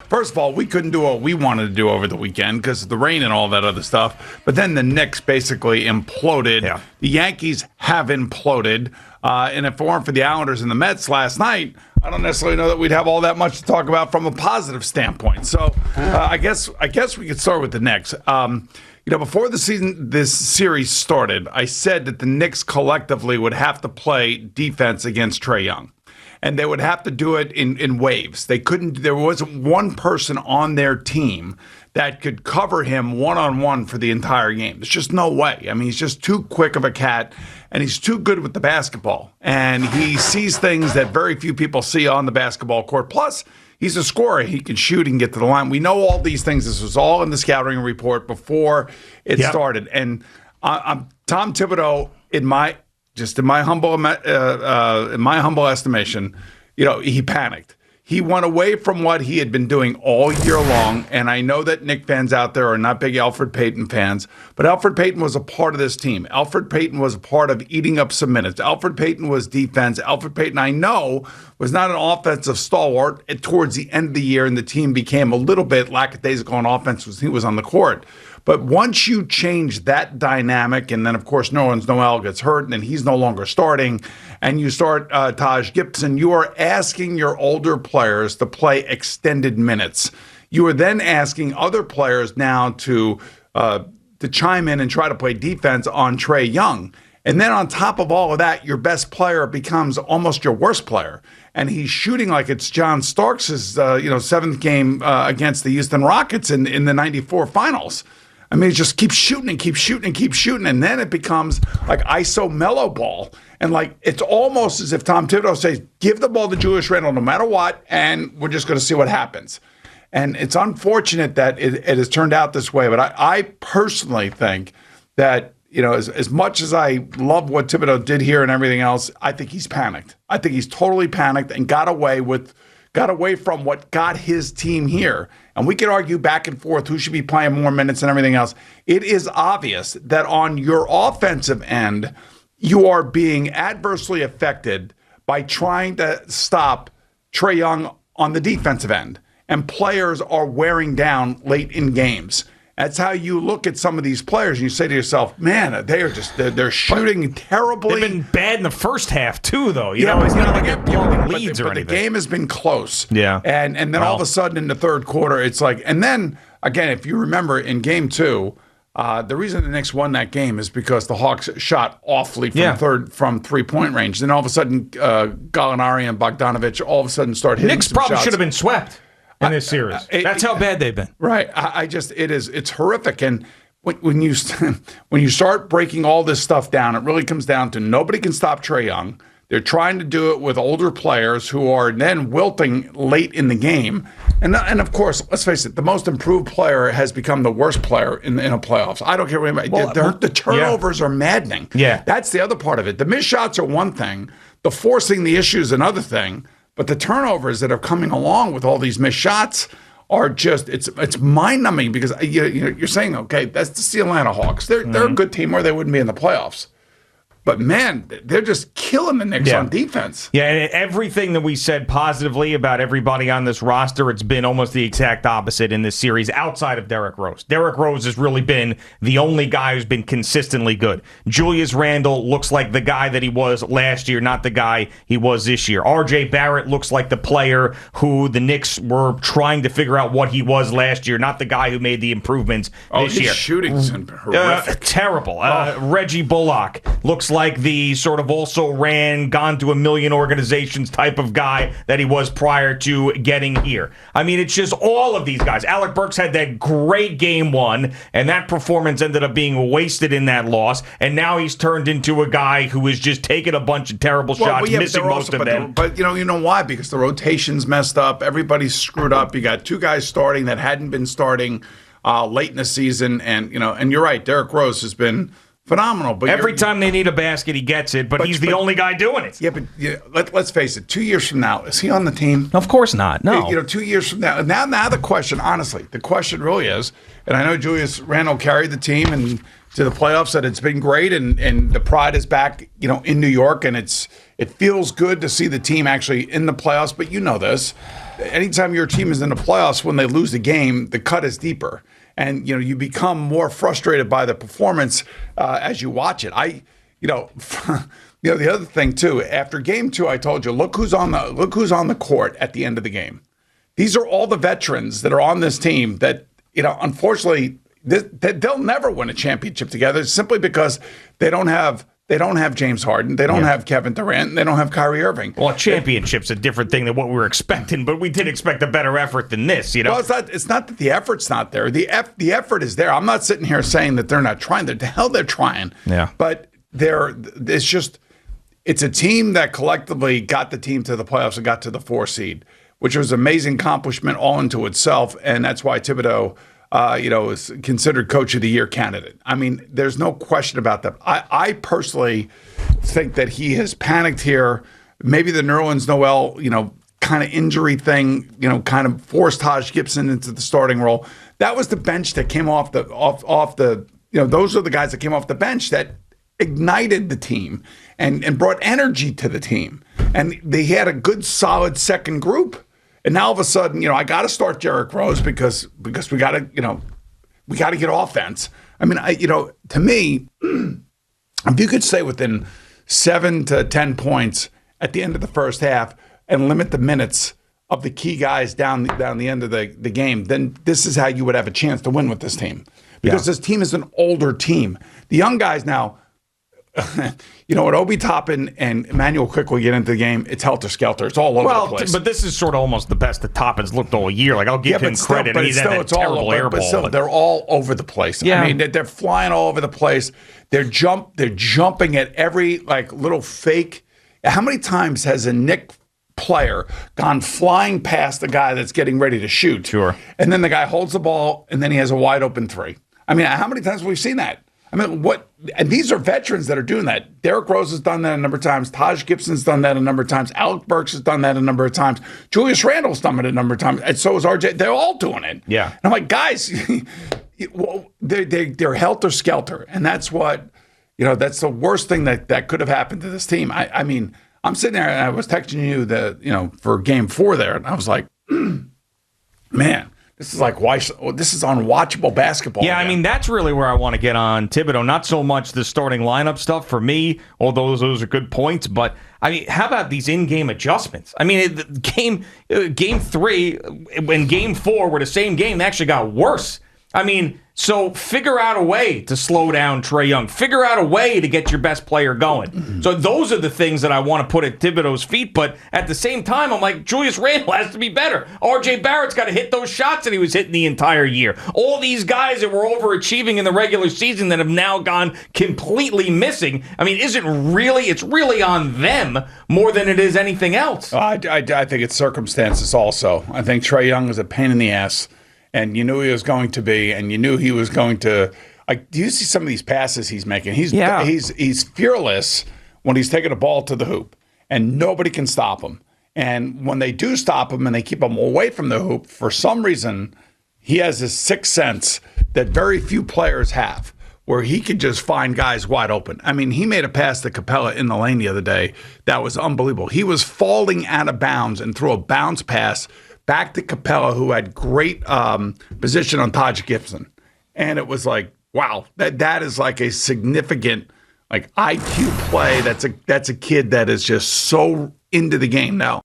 First of all, we couldn't do what we wanted to do over the weekend because of the rain and all that other stuff. But then the Knicks basically imploded. Yeah. The Yankees have imploded. And if it weren't for the Islanders and the Mets last night, I don't necessarily know that we'd have all that much to talk about from a positive standpoint. So I guess we could start with the Knicks. Before this series started, I said that the Knicks collectively would have to play defense against Trae Young. And they would have to do it in waves. There wasn't one person on their team that could cover him one-on-one for the entire game. There's just no way. I mean, he's just too quick of a cat, and he's too good with the basketball. And he sees things that very few people see on the basketball court. Plus, he's a scorer. He can shoot and get to the line. We know all these things. This was all in the scouting report before it started. And Tom Thibodeau, in my humble estimation, he panicked. He went away from what he had been doing all year long, and I know that Knicks fans out there are not big Elfrid Payton fans, but Elfrid Payton was a part of this team. Elfrid Payton was a part of eating up some minutes. Elfrid Payton was defense. Elfrid Payton, I know, was not an offensive stalwart towards the end of the year, and the team became a little bit lackadaisical on offense when he was on the court. But once you change that dynamic, and then, of course, Nerlens Noel gets hurt, and then he's no longer starting, and you start Taj Gibson, you are asking your older players to play extended minutes. You are then asking other players now to chime in and try to play defense on Trae Young. And then on top of all of that, your best player becomes almost your worst player. And he's shooting like it's John Starks' seventh game against the Houston Rockets in the 94 finals. I mean, it just keeps shooting and keeps shooting and keeps shooting. And then it becomes like ISO mellow ball. And it's almost as if Tom Thibodeau says, give the ball to Julius Randle no matter what, and we're just going to see what happens. And it's unfortunate that it has turned out this way. But I personally think that, as much as I love what Thibodeau did here and everything else, I think he's panicked. I think he's totally panicked and got away from what got his team here. And we could argue back and forth who should be playing more minutes and everything else. It is obvious that on your offensive end, you are being adversely affected by trying to stop Trae Young on the defensive end. And players are wearing down late in games. That's how you look at some of these players and you say to yourself, man, they're shooting terribly. They've been bad in the first half too, though. It's not like they're blowing leads or anything. The game has been close. Yeah. And then all of a sudden in the third quarter, it's like, and then again, if you remember in game 2, the reason the Knicks won that game is because the Hawks shot awfully from 3-point range. Then all of a sudden, Gallinari and Bogdanovic all of a sudden start hitting Knicks some probably shots. should have been swept in this series. That's how bad they've been. Right. It's horrific. And when you start breaking all this stuff down, it really comes down to nobody can stop Trae Young. They're trying to do it with older players who are then wilting late in the game. And of course, let's face it, the most improved player has become the worst player in the playoffs. I don't care what anybody. The turnovers are maddening. Yeah. That's the other part of it. The missed shots are one thing. The forcing the issue is another thing. But the turnovers that are coming along with all these missed shots are just, it's mind-numbing because you're saying, okay, that's the Atlanta Hawks. They're a good team or they wouldn't be in the playoffs. But, man, they're just killing the Knicks on defense. Yeah, and everything that we said positively about everybody on this roster, it's been almost the exact opposite in this series outside of Derrick Rose. Derrick Rose has really been the only guy who's been consistently good. Julius Randle looks like the guy that he was last year, not the guy he was this year. R.J. Barrett looks like the player who the Knicks were trying to figure out what he was last year, not the guy who made the improvements this year. His shooting's horrific. Terrible. Reggie Bullock looks like the sort of also ran, gone to a million organizations type of guy that he was prior to getting here. I mean, it's just all of these guys. Alec Burks had that great game 1, and that performance ended up being wasted in that loss, and now he's turned into a guy who is just taking a bunch of terrible shots, missing most of them. But you know why? Because the rotation's messed up. Everybody's screwed up. You got 2 guys starting that hadn't been starting late in the season, and you're right. Derrick Rose has been phenomenal. But every time they need a basket, he gets it, but he's the only guy doing it. Yeah, but let's face it, 2 years from now, is he on the team? Of course not, no. 2 years from now the question, honestly, the question really is, and I know Julius Randle carried the team, and to the playoffs, that it's been great, and the pride is back, in New York, and it feels good to see the team actually in the playoffs. But you know this, anytime your team is in the playoffs, when they lose the game, the cut is deeper, and you become more frustrated by the performance as you watch it. The other thing too, after game 2, I told you, look who's on the court at the end of the game. These are all the veterans that are on this team that, unfortunately, they'll never win a championship together simply because they don't have James Harden, they don't have Kevin Durant, they don't have Kyrie Irving. Well, a championship's a different thing than what we were expecting, but we did expect a better effort than this, Well, it's not that the effort's not there. The effort is there. I'm not sitting here saying that they're not trying. They're trying. Yeah. But it's a team that collectively got the team to the playoffs and got to the 4 seed, which was an amazing accomplishment all into itself, and that's why Thibodeau, is considered Coach of the Year candidate. I mean, there's no question about that. I personally think that he has panicked here. Maybe the Nerlens Noel, kind of injury thing, kind of forced Taj Gibson into the starting role. That was the bench that came off the those are the guys that came off the bench that ignited the team and brought energy to the team. And they had a good, solid second group. And now all of a sudden, I got to start Derrick Rose because we got to get offense. I mean, to me, if you could stay within 7 to 10 points at the end of the first half and limit the minutes of the key guys down the end of the game, then this is how you would have a chance to win with this team. Because this team is an older team. The young guys now, when Obi Toppin and Emmanuel quickly get into the game, it's helter-skelter. It's all over the place. But this is sort of almost the best that Toppin's looked all year. Like, I'll give him credit. But he's had that terrible air ball. But still, they're all over the place. Yeah. I mean, they're flying all over the place. They're jumping at every, little fake. How many times has a Knicks player gone flying past the guy that's getting ready to shoot? Sure. And then the guy holds the ball, and then he has a wide-open 3. I mean, how many times have we seen that? I mean, and these are veterans that are doing that. Derrick Rose has done that a number of times. Taj Gibson's done that a number of times. Alec Burks has done that a number of times. Julius Randle's done it a number of times. And so is RJ. They're all doing it. Yeah. And I'm like, guys, they're helter-skelter. And that's what, that's the worst thing that could have happened to this team. I mean, I'm sitting there and I was texting you for game 4 there. And I was like, man. This is this is unwatchable basketball. Yeah, again. I mean, that's really where I want to get on Thibodeau. Not so much the starting lineup stuff for me, although those are good points. But, I mean, how about these in-game adjustments? I mean, game 3 and game 4 were the same game. They actually got worse. I mean, so figure out a way to slow down Trae Young. Figure out a way to get your best player going. Mm-hmm. So those are the things that I want to put at Thibodeau's feet. But at the same time, I'm like, Julius Randle has to be better. RJ Barrett's got to hit those shots that he was hitting the entire year. All these guys that were overachieving in the regular season that have now gone completely missing. I mean, it's really on them more than it is anything else. I think it's circumstances also. I think Trae Young is a pain in the ass. And you knew he was going to be, and you knew he was going to. Do you see some of these passes he's making? He's fearless when he's taking a ball to the hoop, and nobody can stop him. And when they do stop him and they keep him away from the hoop, for some reason, he has this sixth sense that very few players have, where he could just find guys wide open. I mean, he made a pass to Capella in the lane the other day that was unbelievable. He was falling out of bounds and threw a bounce pass back to Capella, who had great position on Taj Gibson. And it was like, wow, that is like a significant IQ play. That's a kid that is just so into the game now.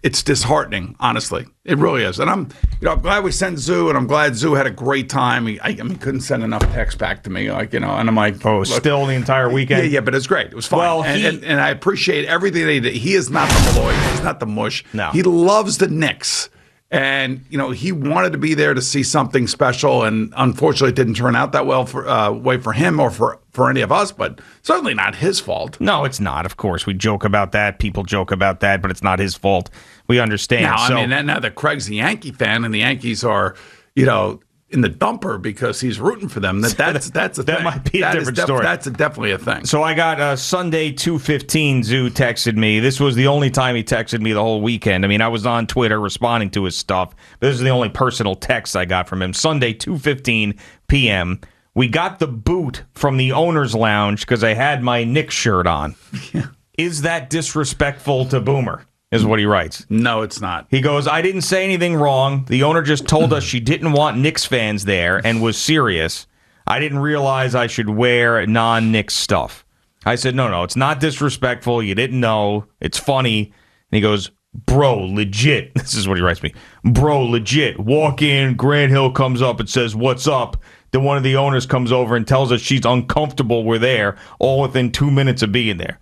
It's disheartening, honestly. It really is. And I'm glad we sent Zoo, and I'm glad Zoo had a great time. I couldn't send enough text back to me, and I'm like, oh, still the entire weekend. Yeah, but it's great. It was fun. Well, and I appreciate everything that he did. He is not the Malloy. He's not the mush. No. He loves the Knicks. And, he wanted to be there to see something special, and unfortunately it didn't turn out that well for him or for any of us, but certainly not his fault. No, it's not. Of course, we joke about that. People joke about that, but it's not his fault. We understand. Now that Craig's a Yankee fan, and the Yankees are, in the dumper because he's rooting for them, that's a thing. That might be a different story. That's definitely a thing. So I got Sunday 2:15. Zoo texted me. This was the only time he texted me the whole weekend. I mean, I was on Twitter responding to his stuff, but this is the only personal text I got from him. Sunday 2:15 p.m. We got the boot from the owner's lounge because I had my Knicks shirt on. Yeah. Is that disrespectful to Boomer? Is what he writes. No, it's not. He goes, I didn't say anything wrong. The owner just told us she didn't want Knicks fans there and was serious. I didn't realize I should wear non-Knicks stuff. I said, no, it's not disrespectful. You didn't know. It's funny. And he goes, bro, legit. This is what he writes me. Bro, legit. Walk in, Grant Hill comes up and says, what's up? Then one of the owners comes over and tells us she's uncomfortable we're there, all within 2 minutes of being there.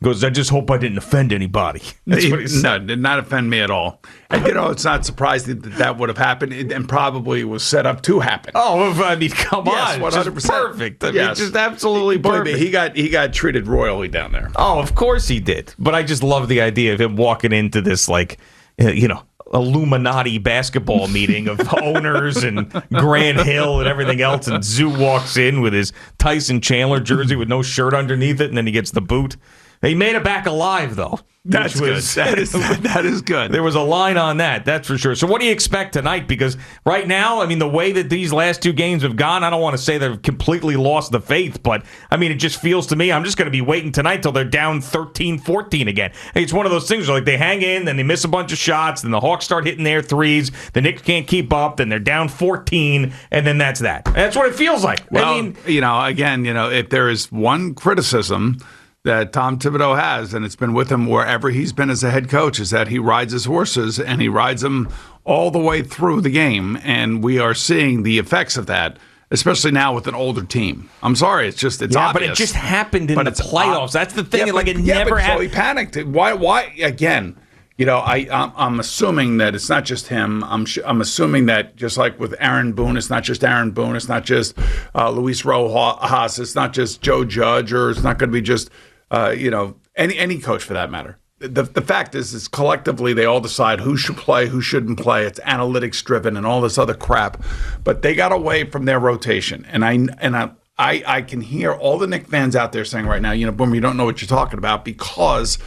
He goes, I just hope I didn't offend anybody. That's what he said. No, did not offend me at all. And, it's not surprising that would have happened, and probably was set up to happen. Oh, I mean, come on. 100%. Just perfect. I mean, Yes. just absolutely perfect. He got treated royally down there. Oh, of course he did. But I just love the idea of him walking into this, Illuminati basketball meeting of owners and Grant Hill and everything else, and Zoo walks in with his Tyson Chandler jersey with no shirt underneath it, and then he gets the boot. He made it back alive, though. That's good. That is good. There was a line on that, that's for sure. So what do you expect tonight? Because right now, I mean, the way that these last two games have gone, I don't want to say they've completely lost the faith, but, I mean, it just feels to me, I'm just going to be waiting tonight till they're down 13-14 again. It's one of those things where, like, they hang in, then they miss a bunch of shots, then the Hawks start hitting their threes, the Knicks can't keep up, then they're down 14, and then that's that. That's what it feels like. Well, I mean, if there is one criticism that Tom Thibodeau has, and it's been with him wherever he's been as a head coach, is that he rides his horses, and he rides them all the way through the game, and we are seeing the effects of that, especially now with an older team. I'm sorry, it's obvious. But it just happened in the playoffs. That's the thing. It never happened. So he panicked. Why again? I'm assuming that it's not just him. I'm assuming that just like with Aaron Boone, it's not just Aaron Boone. It's not just Luis Rojas. It's not just Joe Judge, or it's not going to be just any coach for that matter. The fact is collectively they all decide who should play, who shouldn't play. It's analytics driven and all this other crap. But they got away from their rotation, and I can hear all the Knicks fans out there saying right now, Boomer, you don't know what you're talking about because.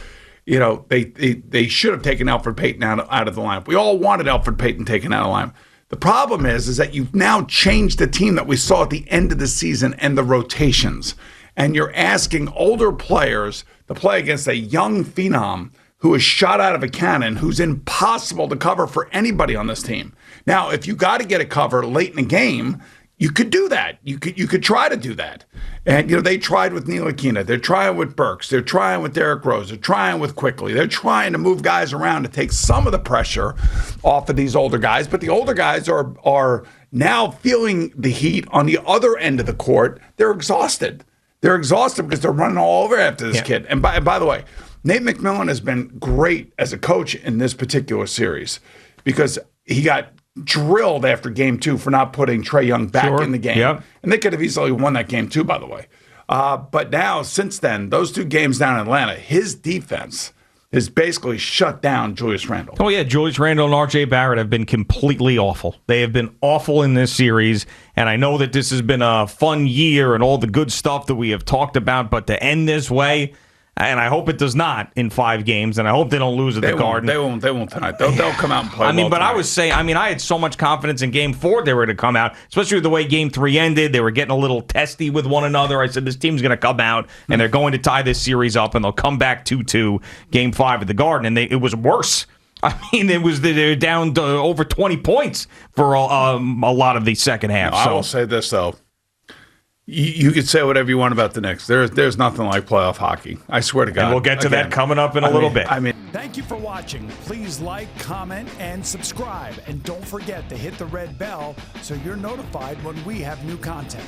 They should have taken Elfrid Payton out of the lineup. We all wanted Elfrid Payton taken out of the lineup. The problem is that you've now changed the team that we saw at the end of the season and the rotations. And you're asking older players to play against a young phenom who is shot out of a cannon, who's impossible to cover for anybody on this team. Now, if you got to get a cover late in the game, you could do that. You could try to do that. And, they tried with Ntilikina. They're trying with Burks. They're trying with Derrick Rose. They're trying with Quickly. They're trying to move guys around to take some of the pressure off of these older guys. But the older guys are now feeling the heat on the other end of the court. They're exhausted. They're exhausted because they're running all over after this kid. And by the way, Nate McMillan has been great as a coach in this particular series because he got drilled after game 2 for not putting Trae Young back in the game. Yep. And they could have easily won that game too, by the way. But now, since then, those 2 games down in Atlanta, his defense has basically shut down Julius Randle. Oh, yeah. Julius Randle and R.J. Barrett have been completely awful. They have been awful in this series. And I know that this has been a fun year and all the good stuff that we have talked about, but to end this way, and I hope it does not in 5 games, and I hope they don't lose at the Garden. They won't tonight. They'll come out and play. I had so much confidence in Game 4 they were going to come out, especially with the way Game 3 ended. They were getting a little testy with one another. I said, this team's going to come out, and they're going to tie this series up, and they'll come back 2-2 Game 5 at the Garden, and it was worse. I mean, they're down to over 20 points for a lot of the second half. I will say this, though. You could say whatever you want about the Knicks. There's nothing like playoff hockey. I swear to God. And we'll get to that coming up in a little bit. Thank you for watching. Please like, comment, and subscribe. And don't forget to hit the red bell so you're notified when we have new content.